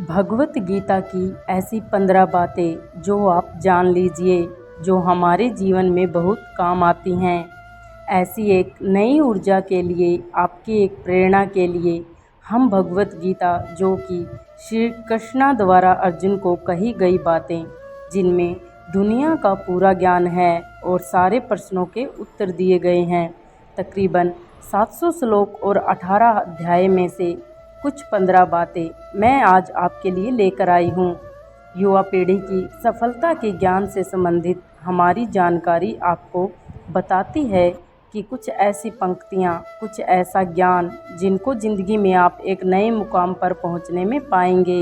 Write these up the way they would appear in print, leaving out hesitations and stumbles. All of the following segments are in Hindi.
भगवत गीता की ऐसी 15 बातें जो आप जान लीजिए जो हमारे जीवन में बहुत काम आती हैं। ऐसी एक नई ऊर्जा के लिए, आपकी एक प्रेरणा के लिए हम भगवत गीता, जो कि श्री कृष्णा द्वारा अर्जुन को कही गई बातें, जिनमें दुनिया का पूरा ज्ञान है और सारे प्रश्नों के उत्तर दिए गए हैं, तकरीबन 700 श्लोक और 18 अध्याय में से कुछ 15 बातें मैं आज आपके लिए लेकर आई हूँ। युवा पीढ़ी की सफलता के ज्ञान से संबंधित हमारी जानकारी आपको बताती है कि कुछ ऐसी पंक्तियाँ, कुछ ऐसा ज्ञान जिनको ज़िंदगी में आप एक नए मुकाम पर पहुँचने में पाएंगे।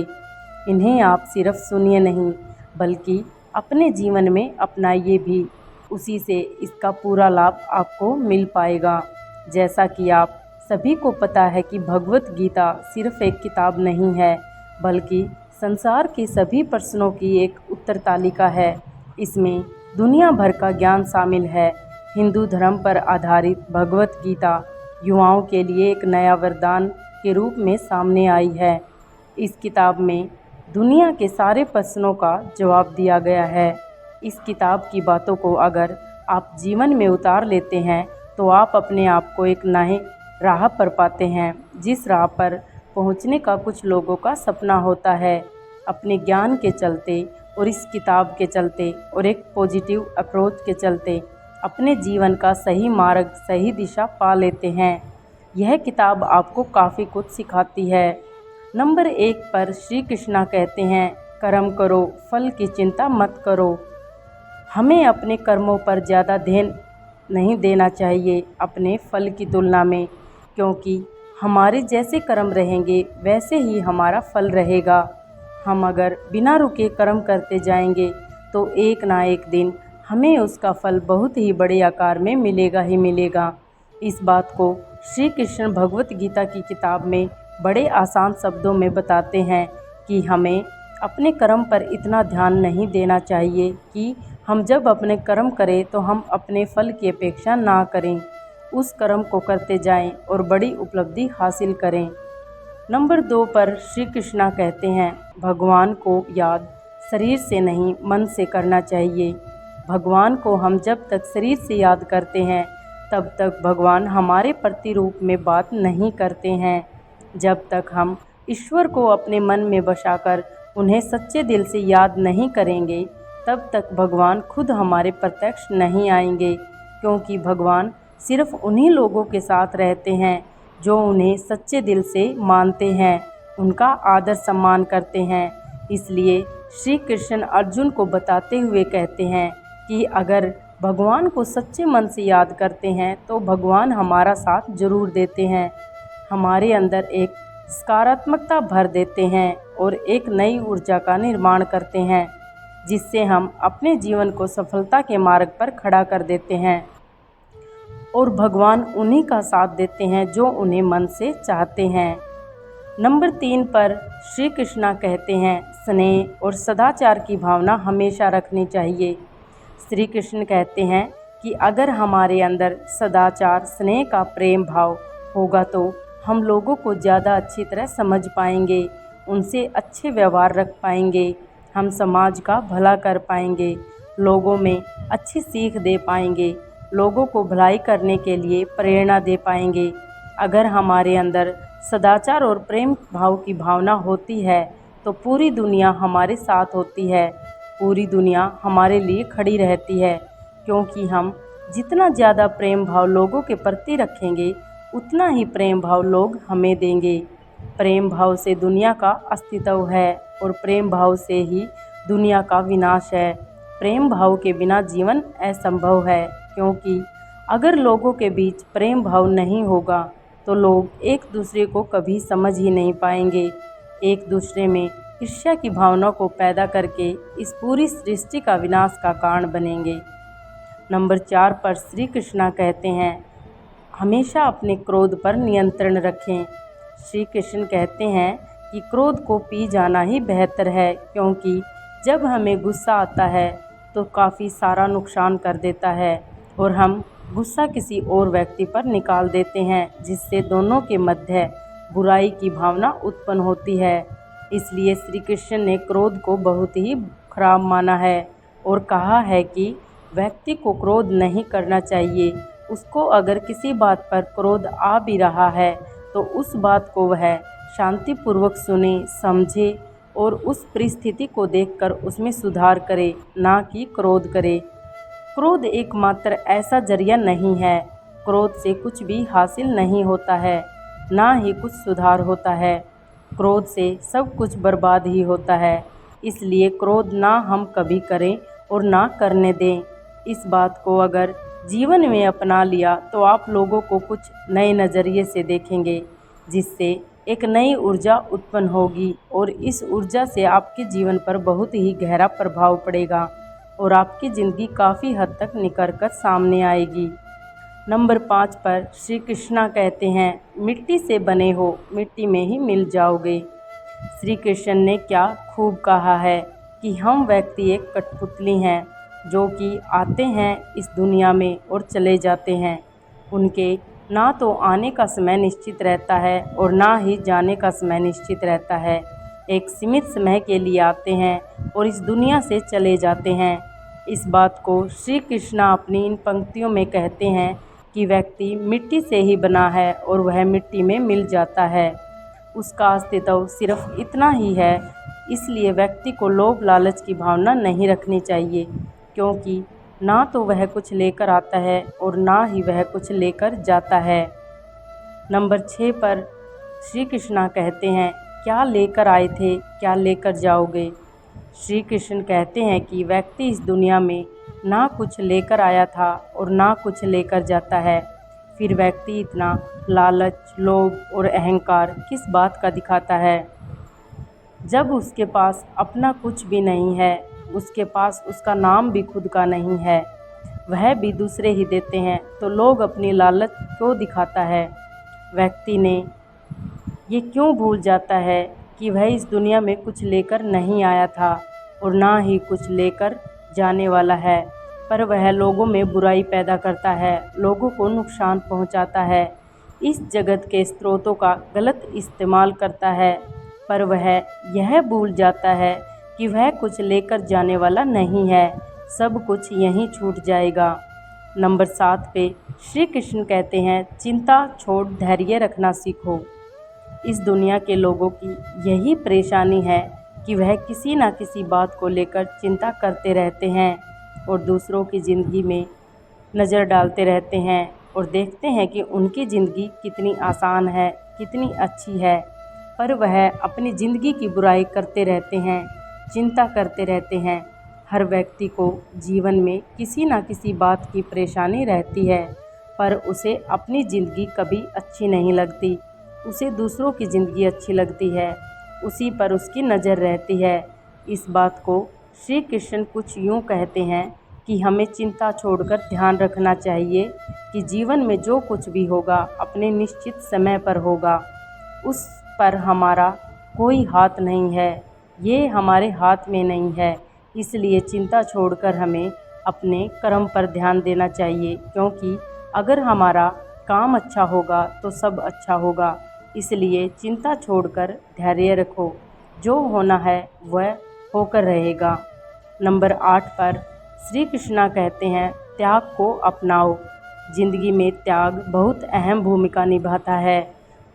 इन्हें आप सिर्फ सुनिए नहीं, बल्कि अपने जीवन में अपनाइए भी। उसी से इसका पूरा लाभ आपको मिल पाएगा। जैसा कि आप सभी को पता है कि भगवत गीता सिर्फ एक किताब नहीं है, बल्कि संसार के सभी प्रश्नों की एक उत्तर तालिका है। इसमें दुनिया भर का ज्ञान शामिल है। हिंदू धर्म पर आधारित भगवत गीता युवाओं के लिए एक नया वरदान के रूप में सामने आई है। इस किताब में दुनिया के सारे प्रश्नों का जवाब दिया गया है। इस किताब की बातों को अगर आप जीवन में उतार लेते हैं तो आप अपने आप को एक नए राह पर पाते हैं, जिस राह पर पहुंचने का कुछ लोगों का सपना होता है। अपने ज्ञान के चलते और इस किताब के चलते और एक पॉजिटिव अप्रोच के चलते अपने जीवन का सही मार्ग, सही दिशा पा लेते हैं। यह किताब आपको काफ़ी कुछ सिखाती है। नंबर 1 पर श्री कृष्णा कहते हैं, कर्म करो, फल की चिंता मत करो। हमें अपने कर्मों पर ज़्यादा ध्यान नहीं देना चाहिए अपने फल की तुलना में, क्योंकि हमारे जैसे कर्म रहेंगे वैसे ही हमारा फल रहेगा। हम अगर बिना रुके कर्म करते जाएंगे तो एक ना एक दिन हमें उसका फल बहुत ही बड़े आकार में मिलेगा ही मिलेगा। इस बात को श्री कृष्ण भगवत गीता की किताब में बड़े आसान शब्दों में बताते हैं कि हमें अपने कर्म पर इतना ध्यान नहीं देना चाहिए कि हम जब अपने कर्म करें तो हम अपने फल की अपेक्षा ना करें, उस कर्म को करते जाएं और बड़ी उपलब्धि हासिल करें। नंबर 2 पर श्री कृष्णा कहते हैं, भगवान को याद शरीर से नहीं मन से करना चाहिए। भगवान को हम जब तक शरीर से याद करते हैं तब तक भगवान हमारे प्रतिरूप में बात नहीं करते हैं। जब तक हम ईश्वर को अपने मन में बसाकर उन्हें सच्चे दिल से याद नहीं करेंगे तब तक भगवान खुद हमारे प्रत्यक्ष नहीं आएंगे, क्योंकि भगवान सिर्फ उन्हीं लोगों के साथ रहते हैं जो उन्हें सच्चे दिल से मानते हैं, उनका आदर सम्मान करते हैं। इसलिए श्री कृष्ण अर्जुन को बताते हुए कहते हैं कि अगर भगवान को सच्चे मन से याद करते हैं तो भगवान हमारा साथ जरूर देते हैं, हमारे अंदर एक सकारात्मकता भर देते हैं और एक नई ऊर्जा का निर्माण करते हैं, जिससे हम अपने जीवन को सफलता के मार्ग पर खड़ा कर देते हैं। और भगवान उन्हीं का साथ देते हैं जो उन्हें मन से चाहते हैं। नंबर 3 पर श्री कृष्णा कहते हैं, स्नेह और सदाचार की भावना हमेशा रखनी चाहिए। श्री कृष्ण कहते हैं कि अगर हमारे अंदर सदाचार, स्नेह का प्रेम भाव होगा तो हम लोगों को ज़्यादा अच्छी तरह समझ पाएंगे, उनसे अच्छे व्यवहार रख पाएंगे, हम समाज का भला कर पाएंगे, लोगों में अच्छी सीख दे पाएंगे, लोगों को भलाई करने के लिए प्रेरणा दे पाएंगे। अगर हमारे अंदर सदाचार और प्रेम भाव की भावना होती है तो पूरी दुनिया हमारे साथ होती है, पूरी दुनिया हमारे लिए खड़ी रहती है, क्योंकि हम जितना ज़्यादा प्रेम भाव लोगों के प्रति रखेंगे उतना ही प्रेम भाव लोग हमें देंगे। प्रेम भाव से दुनिया का अस्तित्व है और प्रेम भाव से ही दुनिया का विनाश है। प्रेम भाव के बिना जीवन असंभव है, क्योंकि अगर लोगों के बीच प्रेम भाव नहीं होगा तो लोग एक दूसरे को कभी समझ ही नहीं पाएंगे, एक दूसरे में ईर्ष्या की भावना को पैदा करके इस पूरी सृष्टि का विनाश का कारण बनेंगे। नंबर 4 पर श्री कृष्णा कहते हैं, हमेशा अपने क्रोध पर नियंत्रण रखें। श्री कृष्ण कहते हैं कि क्रोध को पी जाना ही बेहतर है, क्योंकि जब हमें गुस्सा आता है तो काफ़ी सारा नुकसान कर देता है और हम गुस्सा किसी और व्यक्ति पर निकाल देते हैं, जिससे दोनों के मध्य बुराई की भावना उत्पन्न होती है। इसलिए श्री कृष्ण ने क्रोध को बहुत ही खराब माना है और कहा है कि व्यक्ति को क्रोध नहीं करना चाहिए। उसको अगर किसी बात पर क्रोध आ भी रहा है तो उस बात को वह शांतिपूर्वक सुने, समझे और उस परिस्थिति को देखकर उसमें सुधार करे, ना कि क्रोध करे। क्रोध एकमात्र ऐसा जरिया नहीं है। क्रोध से कुछ भी हासिल नहीं होता है, ना ही कुछ सुधार होता है। क्रोध से सब कुछ बर्बाद ही होता है। इसलिए क्रोध ना हम कभी करें और ना करने दें। इस बात को अगर जीवन में अपना लिया तो आप लोगों को कुछ नए नज़रिए से देखेंगे, जिससे एक नई ऊर्जा उत्पन्न होगी और इस ऊर्जा से आपके जीवन पर बहुत ही गहरा प्रभाव पड़ेगा और आपकी ज़िंदगी काफ़ी हद तक निखर कर सामने आएगी। नंबर 5 पर श्री कृष्णा कहते हैं, मिट्टी से बने हो, मिट्टी में ही मिल जाओगे। श्री कृष्ण ने क्या खूब कहा है कि हम व्यक्ति एक कठपुतली हैं जो कि आते हैं इस दुनिया में और चले जाते हैं। उनके ना तो आने का समय निश्चित रहता है और ना ही जाने का समय निश्चित रहता है। एक सीमित समय के लिए आते हैं और इस दुनिया से चले जाते हैं। इस बात को श्री कृष्णा अपनी इन पंक्तियों में कहते हैं कि व्यक्ति मिट्टी से ही बना है और वह मिट्टी में मिल जाता है। उसका अस्तित्व सिर्फ इतना ही है। इसलिए व्यक्ति को लोभ लालच की भावना नहीं रखनी चाहिए, क्योंकि ना तो वह कुछ लेकर आता है और ना ही वह कुछ लेकर जाता है। नंबर 6 पर श्री कृष्णा कहते हैं, क्या लेकर आए थे, क्या लेकर जाओगे। श्री कृष्ण कहते हैं कि व्यक्ति इस दुनिया में ना कुछ लेकर आया था और ना कुछ लेकर जाता है। फिर व्यक्ति इतना लालच, लोभ और अहंकार किस बात का दिखाता है, जब उसके पास अपना कुछ भी नहीं है, उसके पास उसका नाम भी खुद का नहीं है, वह भी दूसरे ही देते हैं, तो लोग अपनी लालच क्यों दिखाता है। व्यक्ति ने ये क्यों भूल जाता है कि वह इस दुनिया में कुछ लेकर नहीं आया था और ना ही कुछ लेकर जाने वाला है, पर वह लोगों में बुराई पैदा करता है, लोगों को नुकसान पहुंचाता है, इस जगत के स्रोतों का गलत इस्तेमाल करता है, पर वह यह भूल जाता है कि वह कुछ लेकर जाने वाला नहीं है, सब कुछ यहीं छूट जाएगा। नंबर 7 पे श्री कृष्ण कहते हैं, चिंता छोड़ धैर्य रखना सीखो। इस दुनिया के लोगों की यही परेशानी है कि वह किसी न किसी बात को लेकर चिंता करते रहते हैं और दूसरों की ज़िंदगी में नज़र डालते रहते हैं और देखते हैं कि उनकी ज़िंदगी कितनी आसान है, कितनी अच्छी है, पर वह अपनी ज़िंदगी की बुराई करते रहते हैं, चिंता करते रहते हैं। हर व्यक्ति को जीवन में किसी न किसी बात की परेशानी रहती है, पर उसे अपनी ज़िंदगी कभी अच्छी नहीं लगती, उसे दूसरों की ज़िंदगी अच्छी लगती है, उसी पर उसकी नज़र रहती है। इस बात को श्री कृष्ण कुछ यूँ कहते हैं कि हमें चिंता छोड़कर ध्यान रखना चाहिए कि जीवन में जो कुछ भी होगा अपने निश्चित समय पर होगा, उस पर हमारा कोई हाथ नहीं है, ये हमारे हाथ में नहीं है। इसलिए चिंता छोड़कर हमें अपने कर्म पर ध्यान देना चाहिए, क्योंकि अगर हमारा काम अच्छा होगा तो सब अच्छा होगा। इसलिए चिंता छोड़कर धैर्य रखो, जो होना है वह होकर रहेगा। नंबर 8 पर श्री कृष्णा कहते हैं, त्याग को अपनाओ। जिंदगी में त्याग बहुत अहम भूमिका निभाता है।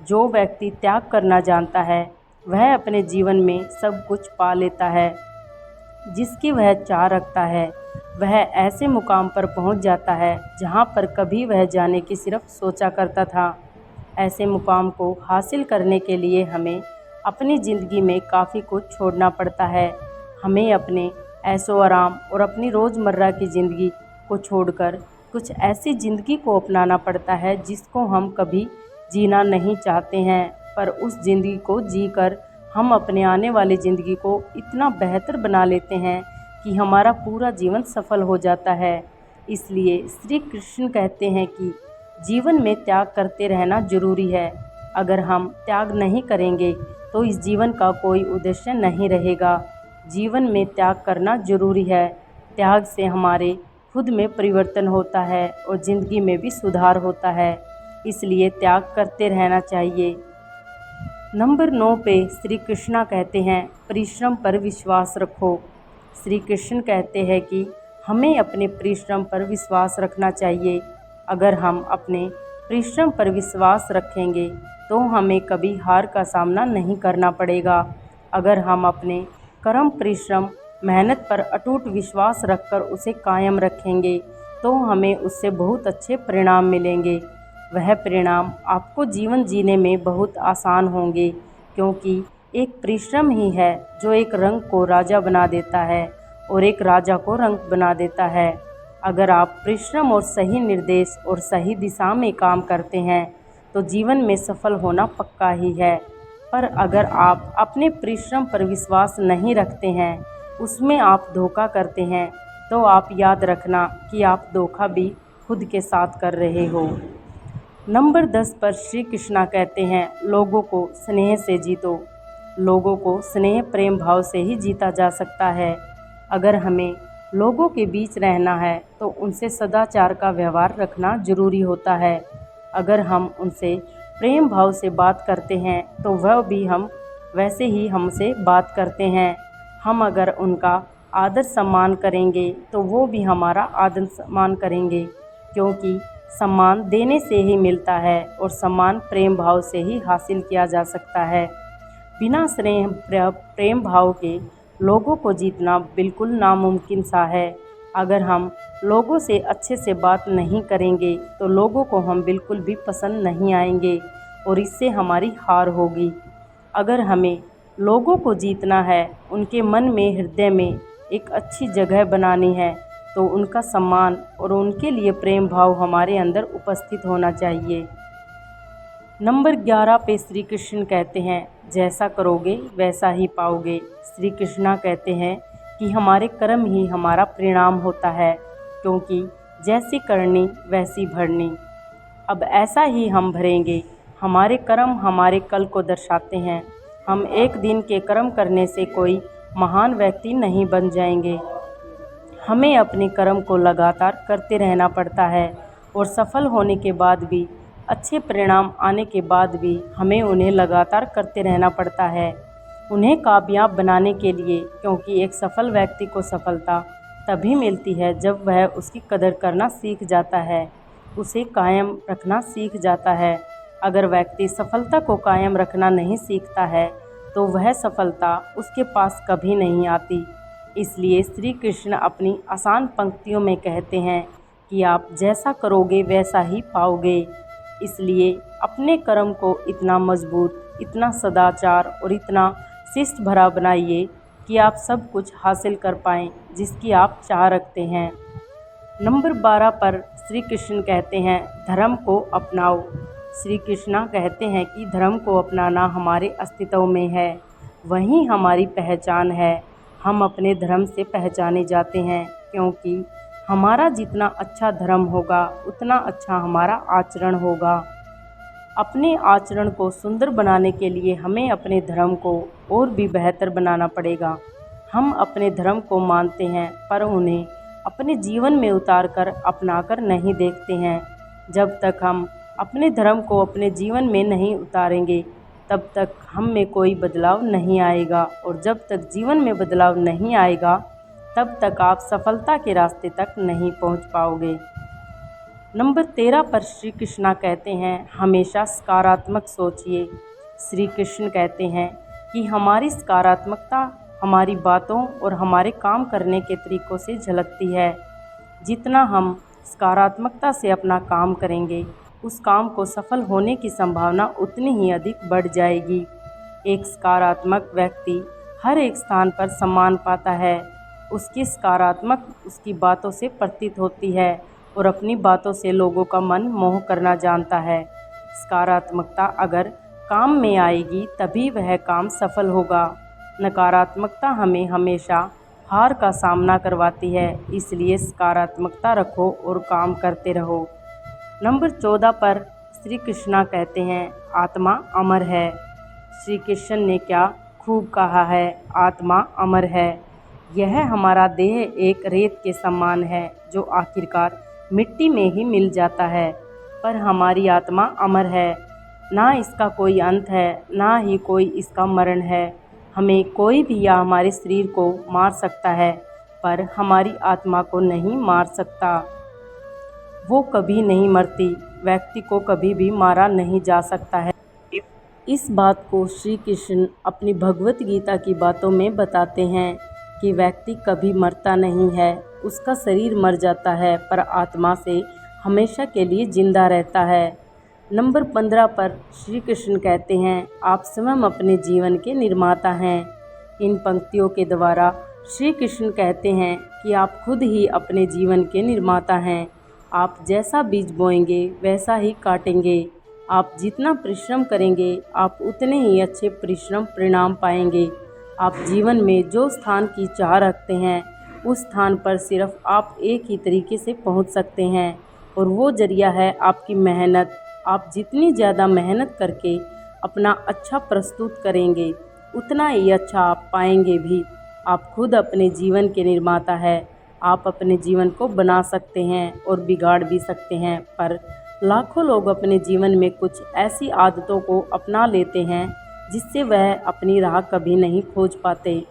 जो व्यक्ति त्याग करना जानता है वह अपने जीवन में सब कुछ पा लेता है जिसकी वह चाह रखता है। वह ऐसे मुकाम पर पहुंच जाता है जहां पर कभी वह जाने की सिर्फ सोचा करता था। ऐसे मुकाम को हासिल करने के लिए हमें अपनी ज़िंदगी में काफ़ी कुछ छोड़ना पड़ता है। हमें अपने ऐशो आराम और अपनी रोज़मर्रा की ज़िंदगी को छोड़कर कुछ ऐसी ज़िंदगी को अपनाना पड़ता है जिसको हम कभी जीना नहीं चाहते हैं, पर उस ज़िंदगी को जीकर हम अपने आने वाली ज़िंदगी को इतना बेहतर बना लेते हैं कि हमारा पूरा जीवन सफल हो जाता है। इसलिए श्री कृष्ण कहते हैं कि जीवन में त्याग करते रहना जरूरी है। अगर हम त्याग नहीं करेंगे तो इस जीवन का कोई उद्देश्य नहीं रहेगा। जीवन में त्याग करना जरूरी है। त्याग से हमारे खुद में परिवर्तन होता है और ज़िंदगी में भी सुधार होता है। इसलिए त्याग करते रहना चाहिए। नंबर 9 पे श्री कृष्णा कहते हैं परिश्रम पर विश्वास रखो। श्री कृष्ण कहते हैं कि हमें अपने परिश्रम पर विश्वास रखना चाहिए। अगर हम अपने परिश्रम पर विश्वास रखेंगे तो हमें कभी हार का सामना नहीं करना पड़ेगा। अगर हम अपने कर्म, परिश्रम, मेहनत पर अटूट विश्वास रखकर उसे कायम रखेंगे तो हमें उससे बहुत अच्छे परिणाम मिलेंगे। वह परिणाम आपको जीवन जीने में बहुत आसान होंगे, क्योंकि एक परिश्रम ही है जो एक रंग को राजा बना देता है और एक राजा को रंक बना देता है। अगर आप परिश्रम और सही निर्देश और सही दिशा में काम करते हैं तो जीवन में सफल होना पक्का ही है। पर अगर आप अपने परिश्रम पर विश्वास नहीं रखते हैं, उसमें आप धोखा करते हैं, तो आप याद रखना कि आप धोखा भी खुद के साथ कर रहे हो। नंबर 10 पर श्री कृष्णा कहते हैं लोगों को स्नेह से जीतो। लोगों को स्नेह प्रेम भाव से ही जीता जा सकता है। अगर हमें लोगों के बीच रहना है तो उनसे सदाचार का व्यवहार रखना जरूरी होता है। अगर हम उनसे प्रेम भाव से बात करते हैं तो वह भी हम वैसे ही हमसे बात करते हैं। हम अगर उनका आदर सम्मान करेंगे तो वो भी हमारा आदर सम्मान करेंगे, क्योंकि सम्मान देने से ही मिलता है और सम्मान प्रेम भाव से ही हासिल किया जा सकता है। बिना स्नेह प्रेम भाव के लोगों को जीतना बिल्कुल नामुमकिन सा है। अगर हम लोगों से अच्छे से बात नहीं करेंगे तो लोगों को हम बिल्कुल भी पसंद नहीं आएंगे और इससे हमारी हार होगी। अगर हमें लोगों को जीतना है, उनके मन में, हृदय में एक अच्छी जगह बनानी है, तो उनका सम्मान और उनके लिए प्रेम भाव हमारे अंदर उपस्थित होना चाहिए। नंबर 11 पे श्री कृष्ण कहते हैं जैसा करोगे वैसा ही पाओगे। श्री कृष्णा कहते हैं कि हमारे कर्म ही हमारा परिणाम होता है, क्योंकि जैसी करनी वैसी भरनी। अब ऐसा ही हम भरेंगे। हमारे कर्म हमारे कल को दर्शाते हैं। हम एक दिन के कर्म करने से कोई महान व्यक्ति नहीं बन जाएंगे। हमें अपने कर्म को लगातार करते रहना पड़ता है और सफल होने के बाद भी, अच्छे परिणाम आने के बाद भी हमें उन्हें लगातार करते रहना पड़ता है, उन्हें कामयाब बनाने के लिए। क्योंकि एक सफल व्यक्ति को सफलता तभी मिलती है जब वह उसकी कदर करना सीख जाता है, उसे कायम रखना सीख जाता है। अगर व्यक्ति सफलता को कायम रखना नहीं सीखता है तो वह सफलता उसके पास कभी नहीं आती। इसलिए श्री कृष्ण अपनी आसान पंक्तियों में कहते हैं कि आप जैसा करोगे वैसा ही पाओगे। इसलिए अपने कर्म को इतना मजबूत, इतना सदाचार और इतना शिष्ट भरा बनाइए कि आप सब कुछ हासिल कर पाएँ जिसकी आप चाह रखते हैं। नंबर 12 पर श्री कृष्ण कहते हैं धर्म को अपनाओ। श्री कृष्णा कहते हैं कि धर्म को अपनाना हमारे अस्तित्व में है, वही हमारी पहचान है। हम अपने धर्म से पहचाने जाते हैं, क्योंकि हमारा जितना अच्छा धर्म होगा उतना अच्छा हमारा आचरण होगा। अपने आचरण को सुंदर बनाने के लिए हमें अपने धर्म को और भी बेहतर बनाना पड़ेगा। हम अपने धर्म को मानते हैं पर उन्हें अपने जीवन में उतारकर अपनाकर नहीं देखते हैं। जब तक हम अपने धर्म को अपने जीवन में नहीं उतारेंगे तब तक हम में कोई बदलाव नहीं आएगा, और जब तक जीवन में बदलाव नहीं आएगा तब तक आप सफलता के रास्ते तक नहीं पहुंच पाओगे। नंबर 13 पर श्री कृष्णा कहते हैं हमेशा सकारात्मक सोचिए। श्री कृष्ण कहते हैं कि हमारी सकारात्मकता हमारी बातों और हमारे काम करने के तरीक़ों से झलकती है। जितना हम सकारात्मकता से अपना काम करेंगे, उस काम को सफल होने की संभावना उतनी ही अधिक बढ़ जाएगी। एक सकारात्मक व्यक्ति हर एक स्थान पर सम्मान पाता है। उसकी सकारात्मक उसकी बातों से प्रतीत होती है और अपनी बातों से लोगों का मन मोह करना जानता है। सकारात्मकता अगर काम में आएगी तभी वह काम सफल होगा। नकारात्मकता हमें हमेशा हार का सामना करवाती है, इसलिए सकारात्मकता रखो और काम करते रहो। नंबर 14 पर श्री कृष्णा कहते हैं आत्मा अमर है। श्री कृष्ण ने क्या खूब कहा है, आत्मा अमर है। यह हमारा देह एक रेत के समान है जो आखिरकार मिट्टी में ही मिल जाता है, पर हमारी आत्मा अमर है। ना इसका कोई अंत है, ना ही कोई इसका मरण है। हमें कोई भी या हमारे शरीर को मार सकता है, पर हमारी आत्मा को नहीं मार सकता। वो कभी नहीं मरती, व्यक्ति को कभी भी मारा नहीं जा सकता है। इस बात को श्री कृष्ण अपनी भगवत गीता की बातों में बताते हैं कि व्यक्ति कभी मरता नहीं है, उसका शरीर मर जाता है पर आत्मा से हमेशा के लिए जिंदा रहता है। नंबर 15 पर श्री कृष्ण कहते हैं, आप स्वयं अपने जीवन के निर्माता हैं। इन पंक्तियों के द्वारा श्री कृष्ण कहते हैं कि आप खुद ही अपने जीवन के निर्माता हैं। आप जैसा बीज बोएंगे वैसा ही काटेंगे। आप जितना परिश्रम करेंगे आप उतने ही अच्छे परिणाम पाएंगे। आप जीवन में जो स्थान की चाह रखते हैं उस स्थान पर सिर्फ आप एक ही तरीके से पहुंच सकते हैं, और वो जरिया है आपकी मेहनत। आप जितनी ज़्यादा मेहनत करके अपना अच्छा प्रस्तुत करेंगे उतना ही अच्छा आप पाएंगे भी। आप खुद अपने जीवन के निर्माता है। आप अपने जीवन को बना सकते हैं और बिगाड़ भी सकते हैं, पर लाखों लोग अपने जीवन में कुछ ऐसी आदतों को अपना लेते हैं जिससे वह अपनी राह कभी नहीं खोज पाते,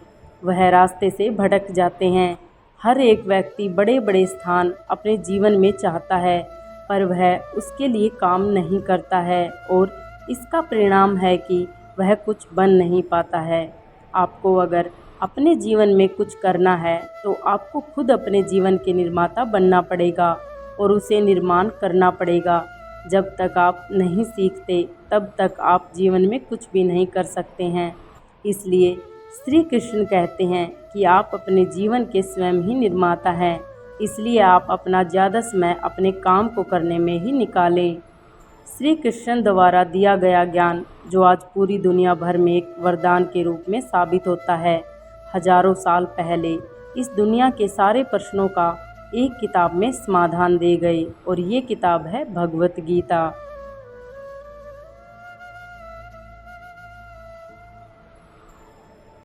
वह रास्ते से भटक जाते हैं। हर एक व्यक्ति बड़े बड़े स्थान अपने जीवन में चाहता है, पर वह उसके लिए काम नहीं करता है, और इसका परिणाम है कि वह कुछ बन नहीं पाता है। आपको अगर अपने जीवन में कुछ करना है तो आपको खुद अपने जीवन के निर्माता बनना पड़ेगा और उसे निर्माण करना पड़ेगा। जब तक आप नहीं सीखते तब तक आप जीवन में कुछ भी नहीं कर सकते हैं। इसलिए श्री कृष्ण कहते हैं कि आप अपने जीवन के स्वयं ही निर्माता हैं। इसलिए आप अपना ज़्यादा समय अपने काम को करने में ही निकालें। श्री कृष्ण द्वारा दिया गया ज्ञान जो आज पूरी दुनिया भर में एक वरदान के रूप में साबित होता है, हजारों साल पहले इस दुनिया के सारे प्रश्नों का एक किताब में समाधान दे गए, और ये किताब है भगवत गीता।